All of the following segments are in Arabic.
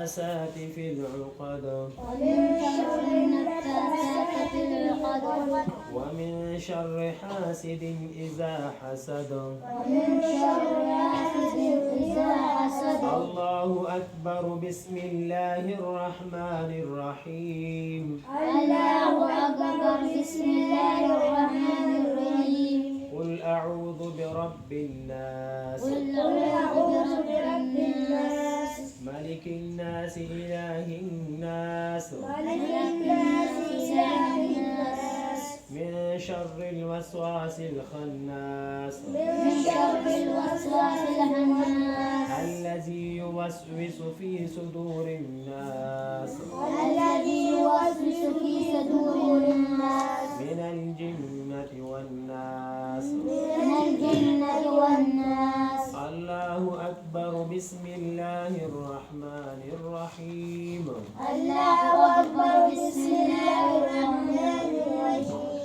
النفاسات في العقد ومن شر حاسد إذا حسد الله أكبر بسم الله الرحمن الرحيم الله أكبر بسم الله الرحمن الرحيم قل أعوذ برب الناس ملك الناس إله الناس من شر الوسواس الخناس الذي يوسوس في صدور الناس من الجنة والناس الله أكبر بسم الله الرحمن الرحيم الله أكبر بسم الله الرحمن الرحيم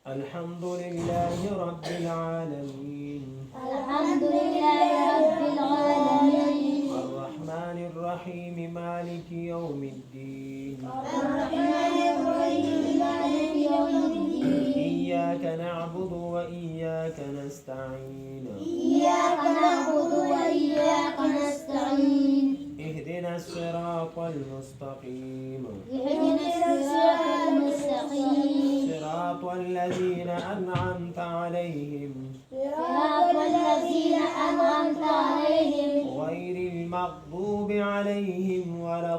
الحمد لله رب العالمين الحمد لله رب العالمين الرحمن الرحيم مالك يوم الدين الرحمن الرحيم مالك يوم الدين إياك نعبد وإياك نستعين إياك نعبد وإياك نستعين اهدنا الصراط المستقيم اهدنا الصراط المستقيم صراط الذين أنعمت عليهم صراط الذين أنعمت عليهم غير المغضوب عليهم ولا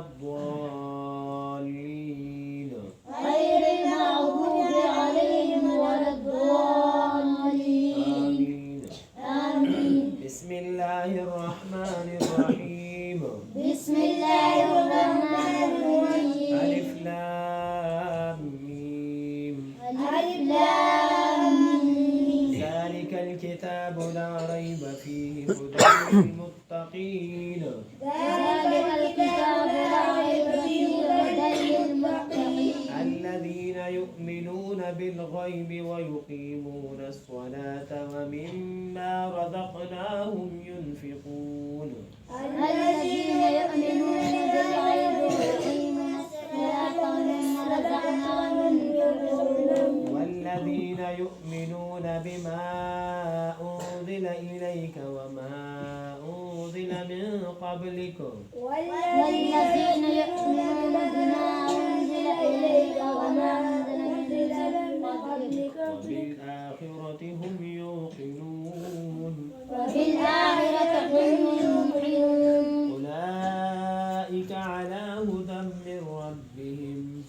الضالين غير المغضوب عليهم ولا الضالين آمين بسم الله الرحمن الرحيم بسم الله الرحمن الرحيم ألف لام ميم ألف لام ميم ذلك الكتاب لا ريب فيه هدى للمتقين ذلك الكتاب لا ريب فيه هدى للمتقين الذين يؤمنون بالغيب ويقيمون الصلاة ومما رزقناهم ينفقون الذين يؤمنون بالغيب ويقيمون الصلاة ومما رزقناهم ينفقون والذين يؤمنون بما أنزل إليك وما أنزل من قبلك والذين يؤمنون بما أنزل إليك وما أنزل من قبلك وبالآخرة هم يوقنون وبالآخرة هم يوقنون أولئك على هدى من ربهم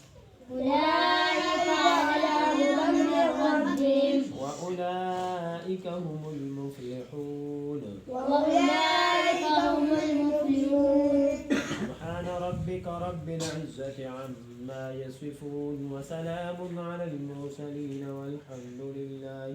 أولئك على هدى من ربهم وأولئك هم المفلحون وأولئك هم المفلحون سبحان ربك رب العزة عما يصفون وسلام على المرسلين والحمد لله